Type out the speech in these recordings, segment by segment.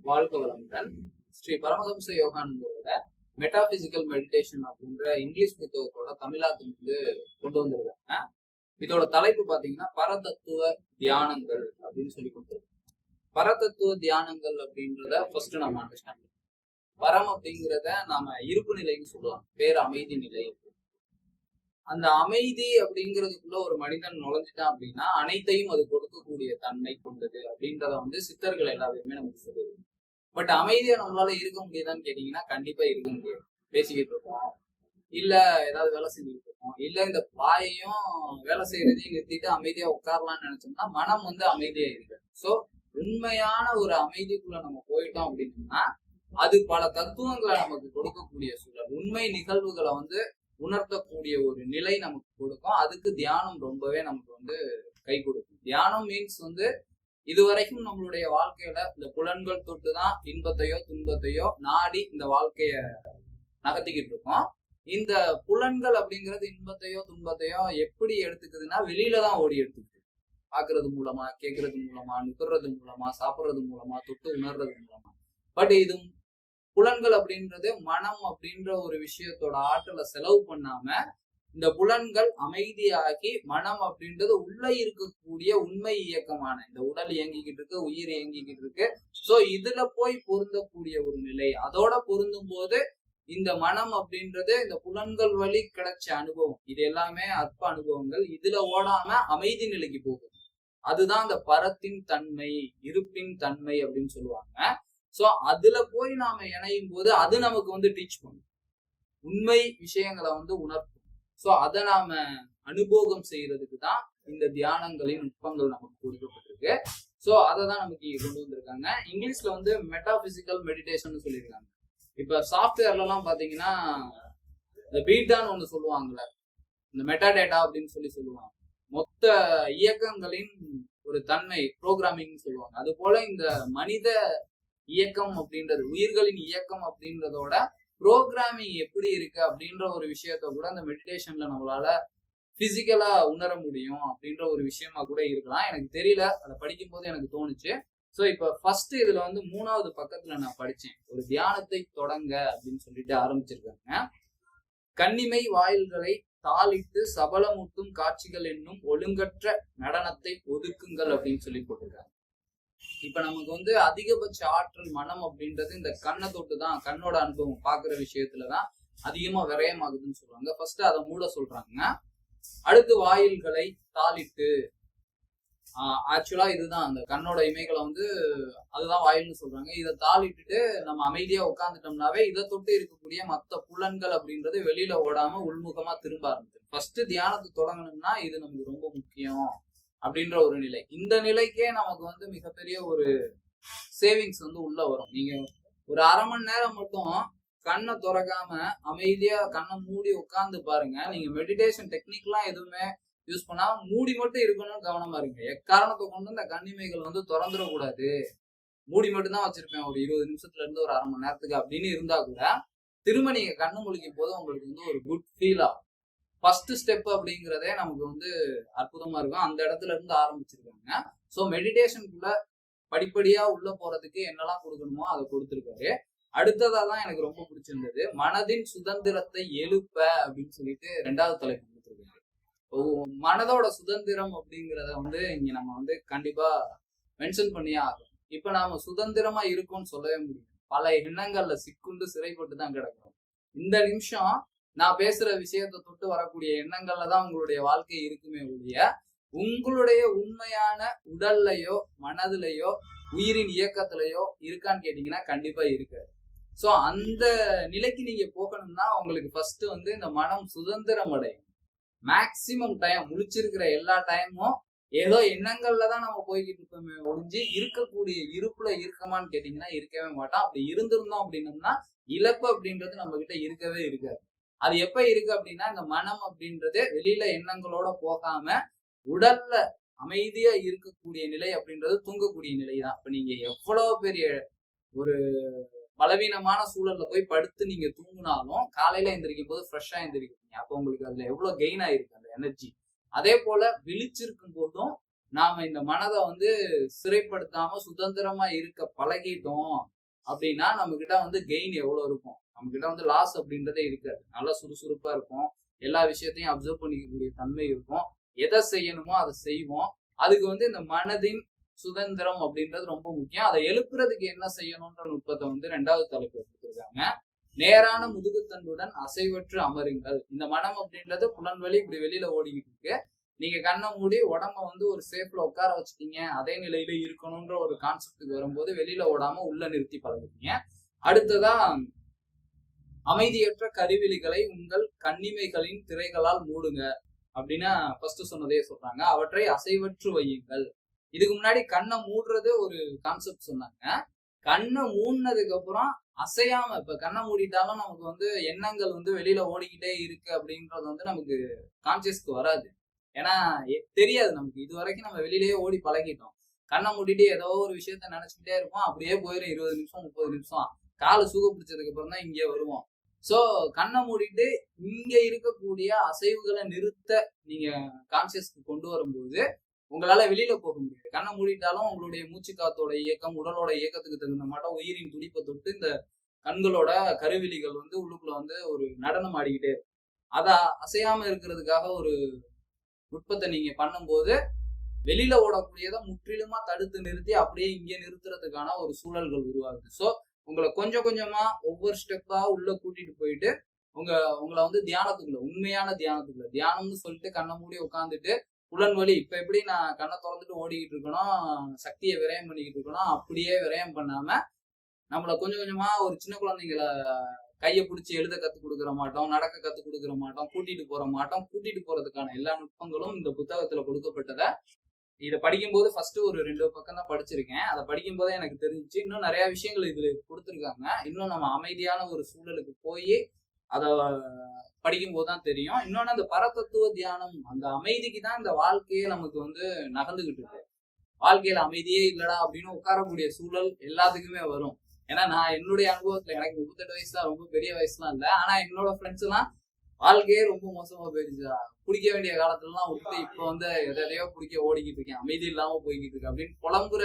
வாழ்க வளமுடன். Sri Paramahamsa யோகானந்தரோட metaphysical meditation அப்படின்ற இங்கிலீஷ் புத்தகத்தோட தமிழாக்கம் கொண்டு வந்திருக்காங்க. இதோட தலைப்பு பாத்தீங்கன்னா பரதத்துவ தியானங்கள் அப்படின்னு சொல்லி கொடுத்துருக்காங்க. பரதத்துவ தியானங்கள் அப்படின்றத ஃபர்ஸ்ட் நம்ம அண்டர்ஸ்டாண்ட் பண்ணணும். பரம் அப்படிங்கிறத நாம இருப்பு நிலைன்னு சொல்லலாம், பேர் அமைதி நிலை. அந்த அமைதி அப்படிங்கிறதுக்குள்ள ஒரு மனிதன் நுழைஞ்சிட்டான் அப்படின்னா அனைத்தையும் அது கொடுக்கக்கூடிய தன்மை கொண்டது அப்படின்றத சித்தர்கள் எல்லாருமே நமக்கு சொல்லுது. பட் அமைதியா நம்மளால இருக்க முடியுதான்னு கேட்டீங்கன்னா கண்டிப்பா இருக்க முடியாது. பேசிக்கிட்டு இருப்போம், இல்ல ஏதாவது வேலை செஞ்சுக்கிட்டு இருப்போம், இல்ல இந்த வாயையும் வேலை செய்யறதையும் நிறுத்திட்டு அமைதியா உட்காரலாம்னு நினைச்சோம்னா மனம் அமைதியா இருக்கு. சோ உண்மையான ஒரு அமைதிக்குள்ள நம்ம போயிட்டோம் அப்படின்னா அது பல தத்துவங்களை நமக்கு கொடுக்கக்கூடிய சூழல், உண்மை நிகழ்வுகளை உணர்த்தக்கூடிய ஒரு நிலை நமக்கு கொடுக்கும். அதுக்கு தியானம் ரொம்பவே நமக்கு கை கொடுக்கும். தியானம் மீன்ஸ் இதுவரைக்கும் நம்மளுடைய வாழ்க்கையில இந்த புலன்கள் தொட்டுதான் இன்பத்தையோ துன்பத்தையோ நாடி இந்த வாழ்க்கைய நகர்த்திக்கிட்டு இருக்கோம். இந்த புலன்கள் அப்படிங்கிறது இன்பத்தையோ துன்பத்தையோ எப்படி எடுத்துக்குதுன்னா வெளியில தான் ஓடி எடுத்துக்குது. பாக்குறது மூலமா, கேட்கறது மூலமா, நுகர்றது மூலமா, சாப்பிட்றது மூலமா, தொட்டு உணர்றது மூலமா. பட் இது புலன்கள் அப்படின்றது மனம் அப்படின்ற ஒரு விஷயத்தோட ஆற்றலை செலவு பண்ணாம இந்த புலன்கள் அமைதியாகி மனம் அப்படின்றது உள்ள இருக்கக்கூடிய உண்மை இயக்கமான இந்த உடல் இயங்கிக்கிட்டு இருக்கு, உயிர் இயங்கிக்கிட்டு இருக்கு. சோ இதுல போய் பொருந்தக்கூடிய ஒரு நிலை. அதோட பொருந்தும் போது இந்த மனம் அப்படின்றது இந்த புலன்கள் வழி கிடைச்ச அனுபவம், இது எல்லாமே அற்ப அனுபவங்கள், இதுல ஓடாம அமைதி நிலைக்கு போகுது. அதுதான் அந்த பரத்தின் தன்மை, இருப்பின் தன்மை அப்படின்னு சொல்லுவாங்க. சோ அதுல போய் நாம இணையும் போது அது நமக்கு டீச் பண்ணும், உண்மை விஷயங்களை உணர்த்தும். சோ அதை நாம அனுபவம் செய்யறதுக்கு தான் இந்த தியானங்களின் நுட்பங்கள் நமக்கு கொடுக்கப்பட்டிருக்கு. சோ அதை தான் நமக்கு கொண்டு வந்திருக்காங்க. இங்கிலீஷ்ல மெட்டாபிசிக்கல் மெடிடேஷன் சொல்லியிருக்காங்க. இப்ப சாஃப்ட்வேர்ல எல்லாம் பாத்தீங்கன்னா இந்த பீட்டான்னு ஒண்ணு சொல்லுவாங்கல்ல, இந்த மெட்டா டேட்டா அப்படின்னு சொல்லுவாங்க. மொத்த இயக்கங்களின் ஒரு தன்மை ப்ரோக்ராமிங் சொல்லுவாங்க. அது போல இந்த மனித இயக்கம் அப்படின்றது, உயிர்களின் இயக்கம் அப்படின்றதோட ப்ரோக்ராமிங் எப்படி இருக்கு அப்படின்ற ஒரு விஷயத்த கூட அந்த மெடிடேஷன்ல நம்மளால பிசிக்கலா உணர முடியும் அப்படின்ற ஒரு விஷயமா கூட இருக்கலாம். எனக்கு தெரியல, அதை படிக்கும் போது எனக்கு தோணுச்சு. ஸோ இப்ப ஃபர்ஸ்ட் இதுல 3வது பக்கத்துல நான் படிச்சேன், ஒரு தியானத்தை தொடங்க அப்படின்னு சொல்லிட்டு ஆரம்பிச்சிருக்காங்க. கண்ணிமை வாயில்களை தாளிட்டு சபலமூட்டும் காட்சிகள் என்னும் ஒழுங்கற்ற நடனத்தை ஒதுக்குங்கள் அப்படின்னு சொல்லி போட்டிருக்காங்க. இப்ப நமக்கு அதிகபட்ச ஆற்றல் மனம் அப்படின்றது இந்த கண்ணை தொட்டுதான், கண்ணோட அனுபவம் பாக்குற விஷயத்துலதான் அதிகமா விரயமாகுதுன்னு சொல்றாங்க. ஃபர்ஸ்ட் அதை மூட சொல்றாங்க. அடுத்து வாயில்களை தாளிட்டு, ஆக்சுவலா இதுதான் அந்த கண்ணோட இமைகளை அதுதான் வாயில்னு சொல்றாங்க. இதை தாளிட்டுட்டு நம்ம அமைதியா உட்காந்துட்டோம்னாவே இதை தொட்டு இருக்கக்கூடிய மற்ற புலன்கள் அப்படின்றது வெளியில ஓடாம உள்முகமா திரும்ப ஆரம்பிச்சு. ஃபர்ஸ்ட் தியானத்தை தொடங்கணும்னா இது நமக்கு ரொம்ப முக்கியம் அப்படின்ற ஒரு நிலை. இந்த நிலைக்கே நமக்கு மிகப்பெரிய ஒரு சேவிங்ஸ் உள்ள வரும். நீங்க ஒரு அரை மணி நேரம் மட்டும் கண்ணை திறக்காம அமைதியா கண்ணை மூடி உட்கார்ந்து பாருங்க. நீங்க மெடிடேஷன் டெக்னிக்லாம் எதுவுமே யூஸ் பண்ணாம மூடி மட்டும் இருக்கணும்னு கவனமா இருங்க. எக்காரணத்தை கொண்டு இந்த கண்ணிமைகள் திறந்துடக்கூடாது, மூடி மட்டும் தான் வச்சிருப்பேன் ஒரு 20 நிமிஷத்துல இருந்து ஒரு அரை மணி நேரத்துக்கு அப்படின்னு இருந்தா கூட திரும்ப நீங்க கண்ணு முழிக்கும் போது உங்களுக்கு ஒரு குட் ஃபீல் ஆகும். ஃபர்ஸ்ட் ஸ்டெப் அப்படிங்கிறதே நமக்கு அற்புதமா இருக்கும். அந்த இடத்துல இருந்து ஆரம்பிச்சிருக்காங்க. ஸோ மெடிடேஷனுக்குள்ள படிப்படியா உள்ள போறதுக்கு என்னெல்லாம் கொடுக்கணுமோ அதை கொடுத்துருக்காரு. அடுத்ததான் எனக்கு ரொம்ப பிடிச்சிருந்தது, மனதின் சுதந்திரத்தை எழுப்ப அப்படின்னு சொல்லிட்டு 2வது தலைப்பு கொடுத்துருக்காரு. மனதோட சுதந்திரம் அப்படிங்கிறத இங்க நம்ம கண்டிப்பா மென்ஷன் பண்ணியே ஆகும். இப்ப நாம சுதந்திரமா இருக்கோம்னு சொல்லவே முடியும். பல எண்ணங்கள்ல சிக்குண்டு சிறைப்பட்டு தான் கிடக்கிறோம். இந்த நிமிஷம் நான் பேசுற விஷயத்தை தொட்டு வரக்கூடிய எண்ணங்கள்ல தான் உங்களுடைய வாழ்க்கை இருக்குமே ஒழிய உங்களுடைய உண்மையான உடல்லையோ மனதிலையோ உயிரின் இயக்கத்திலையோ இருக்கான்னு கேட்டீங்கன்னா கண்டிப்பா இருக்காது. சோ அந்த நிலைக்கு நீங்க போகணும்னா உங்களுக்கு ஃபர்ஸ்ட் இந்த மனம் சுதந்திரம் அடையும். மேக்சிமம் டைம் முழிச்சிருக்கிற எல்லா டைமும் ஏதோ எண்ணங்கள்ல தான் நம்ம போய்கிட்டு இருப்போமே ஒழிஞ்சு இருக்கக்கூடிய இருப்புல இருக்கமான்னு கேட்டீங்கன்னா இருக்கவே மாட்டோம். அப்படி இருந்திருந்தோம் அப்படின்னம்னா இழப்பு அப்படின்றது நம்ம கிட்ட இருக்கவே இருக்காது. அது எப்ப இருக்கு அப்படின்னா இந்த மனம் அப்படின்றது வெளியில எண்ணங்களோட போகாம உடல்ல அமைதியா இருக்கக்கூடிய நிலை அப்படின்றது தூங்கக்கூடிய நிலை தான். இப்ப நீங்க எவ்வளவு பெரிய ஒரு பலவீனமான சூழல்ல போய் படுத்து நீங்க தூங்கினாலும் காலையில எந்திரிக்கும் போது ஃப்ரெஷ்ஷா எந்திரிக்கிறீங்க. அப்போ உங்களுக்கு அதுல எவ்வளவு கெயின் ஆயிருக்கு அந்த எனர்ஜி. அதே போல விழிச்சிருக்கும் போதும் நாம இந்த மனதை சிறைப்படுத்தாம சுதந்திரமா இருக்க பழகிட்டோம் அப்படின்னா நம்ம கிட்ட வந்து கெயின் எவ்வளவு இருக்கும், நம்ம கிட்ட வந்து லாஸ் அப்படின்றதே இருக்காது. நல்லா சுறுசுறுப்பா இருக்கும், எல்லா விஷயத்தையும் அப்சர்வ் பண்ணிக்கக்கூடிய தன்மை இருக்கும், எதை செய்யணுமோ அதை செய்வோம். அதுக்கு வந்து இந்த மனதின் சுதந்திரம் அப்படின்றது ரொம்ப முக்கியம். அதை எழுப்புறதுக்கு என்ன செய்யணும்ன்ற நுட்பத்தை வந்து 2வது தலைப்பு கொடுத்துருக்காங்க. நேரான முதுகுத்தண்டுடன் அசைவற்று அமருங்கள். இந்த மனம் அப்படின்றது புலன்வழி இப்படி வெளியில ஓடிக்கிட்டு இருக்கு. நீங்க கண்ணை மூடி உடம்ப வந்து ஒரு சேஃப்ல உட்கார வச்சுட்டீங்க, அதே நிலையில இருக்கணும்ன்ற ஒரு கான்செப்டுக்கு வரும்போது வெளியில ஓடாம உள்ள நிறுத்தி பழகுறீங்க. அடுத்ததா அமைதியற்ற கருவிழிகளை உங்கள் கண்ணிமைகளின் திரைகளால் மூடுங்க அப்படின்னா ஃபர்ஸ்ட் சொன்னதே சொல்றாங்க. அவற்றை அசைவற்று வையுங்கள். இதுக்கு முன்னாடி கண்ணை மூடுறது ஒரு கான்செப்ட் சொன்னாங்க. கண்ணை மூடினதுக்கு அப்புறம் அசையாம, இப்ப கண்ணை மூடிட்டாலும் நமக்கு வந்து எண்ணங்கள் வந்து வெளியில ஓடிக்கிட்டே இருக்கு அப்படின்றது வந்து நமக்கு கான்சியஸ்க்கு வராது. ஏன்னா தெரியாது நமக்கு. இது வரைக்கும் நம்ம வெளியிலேயே ஓடி பழகிட்டோம். கண்ணை மூடிட்டு ஏதோ ஒரு விஷயத்த நினைச்சுக்கிட்டே இருப்போம். அப்படியே போயிடும் 20 நிமிஷம் 30 நிமிஷம். காலு சூக பிடிச்சதுக்கு அப்புறம் தான் இங்கே வருவோம். சோ கண்ணை மூடிட்டு இங்க இருக்கக்கூடிய அசைவுகளை நிறுத்த நீங்க கான்சியஸ்க்கு கொண்டு வரும்போது உங்களால வெளியில போக முடியாது. கண்ணை மூடிட்டாலும் உங்களுடைய மூச்சு காத்தோட இயக்கம், உடலோட இயக்கத்துக்கு தகுந்த மாட்டம் உயிரின் துடிப்பை தொட்டு இந்த கண்களோட கருவிழிகள் வந்து உள்ளுக்குள்ள வந்து ஒரு நடனம் ஆடிக்கிட்டே இருக்கும். அத அசையாம இருக்கிறதுக்காக ஒரு நுட்பத்தை நீங்க பண்ணும்போது வெளியில ஓடக்கூடியதை முற்றிலுமா தடுத்து நிறுத்தி அப்படியே இங்க நிறுத்துறதுக்கான ஒரு சூழல்கள் உருவாகுது. சோ உங்களை கொஞ்சம் கொஞ்சமா ஒவ்வொரு ஸ்டெப்பா உள்ள கூட்டிட்டு போயிட்டு உங்களை வந்து தியானத்துக்குள்ள, உண்மையான தியானத்துக்குள்ள, தியானம்னு சொல்லிட்டு கண்ணை மூடி உட்காந்துட்டு புலன்வழி இப்ப எப்படி நான் கண்ணை திறந்துட்டு ஓடிக்கிட்டு இருக்கணும், சக்தியை விரயம் பண்ணிக்கிட்டு இருக்கணும், அப்படியே விரயம் பண்ணாம நம்மளை கொஞ்சம் கொஞ்சமா ஒரு சின்ன குழந்தைங்களை கையை பிடிச்சி எழுத கத்துக் கொடுக்குற மாட்டோம், நடக்க கத்துக் கொடுக்குற மாட்டோம், கூட்டிட்டு போற மாட்டோம். கூட்டிட்டு போறதுக்கான எல்லா நுட்பங்களும் இந்த புத்தகத்துல கொடுக்கப்பட்டதை இதை படிக்கும்போது ஃபர்ஸ்ட் ஒரு 2 பக்கம் தான் படிச்சிருக்கேன். அதை படிக்கும் போதே எனக்கு தெரிஞ்சிச்சு இன்னும் நிறைய விஷயங்கள் இதுல கொடுத்துருக்காங்க. இன்னும் நம்ம அமைதியான ஒரு சூழலுக்கு போய் அதை படிக்கும் போதுதான் தெரியும். இன்னொன்னு அந்த பரதத்துவ தியானம், அந்த அமைதிக்கு தான் இந்த வாழ்க்கையே நமக்கு வந்து நகர்ந்துகிட்டு இருக்கு. வாழ்க்கையில அமைதியே இல்லடா அப்படின்னு உட்காரக்கூடிய சூழல் எல்லாத்துக்குமே வரும். ஏன்னா நான் என்னுடைய அனுபவத்துல, எனக்கு 38 வயசு தான், ரொம்ப பெரிய வயசுலாம் இல்லை. ஆனா என்னோட ஃப்ரெண்ட்ஸ் எல்லாம் வாழ்க்கையே ரொம்ப மோசமா போயிடுச்சா, குடிக்க வேண்டிய காலத்துலலாம் விட்டு இப்ப வந்து எதையோ குடிக்க ஓடிக்கிட்டு இருக்கேன், அமைதி இல்லாம போய்கிட்டு இருக்கு அப்படின்னு புலம்புற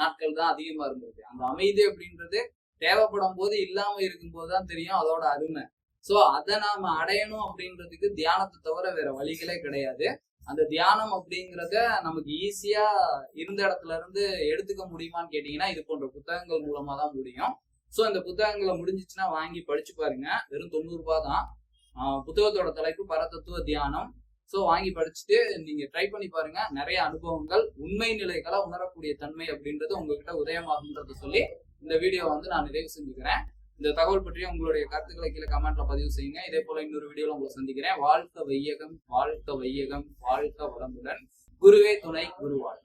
நாட்கள் தான் அதிகமா இருந்திருக்கு. அந்த அமைதி அப்படின்றது தேவைப்படும் போது இல்லாம இருக்கும் போதுதான் தெரியும் அதோட அருமை. சோ அதை நாம அடையணும் அப்படின்றதுக்கு தியானத்தை தவிர வேற வழிகளே கிடையாது. அந்த தியானம் அப்படிங்கிறத நமக்கு ஈஸியா இருந்த இடத்துல இருந்து எடுத்துக்க முடியுமான்னு கேட்டீங்கன்னா இது போன்ற புத்தகங்கள் மூலமா தான் முடியும். சோ இந்த புத்தகங்களை முடிஞ்சிச்சுன்னா வாங்கி படிச்சு பாருங்க. வெறும் 90 ரூபாய் தான். புத்தகத்தோட தலைப்பு பரதத்துவ தியானம். சோ வாங்கி படிச்சுட்டு நீங்க ட்ரை பண்ணி பாருங்க. நிறைய அனுபவங்கள், உண்மை நிலைகளை உணரக்கூடிய தன்மை அப்படின்றது உங்ககிட்ட உதயமாகுன்றத சொல்லி இந்த வீடியோ வந்து நான் நிறைவு செஞ்சுக்கிறேன். இந்த தகவல் பற்றி உங்களுடைய கருத்துக்களை கீழே கமெண்ட்ல பதிவு செய்யுங்க. இதே போல இன்னொரு வீடியோல உங்களை சந்திக்கிறேன். வாழ்க வையகம், வாழ்க வையகம், வாழ்க வளமுடன். குருவே துணை, குருவாழ்.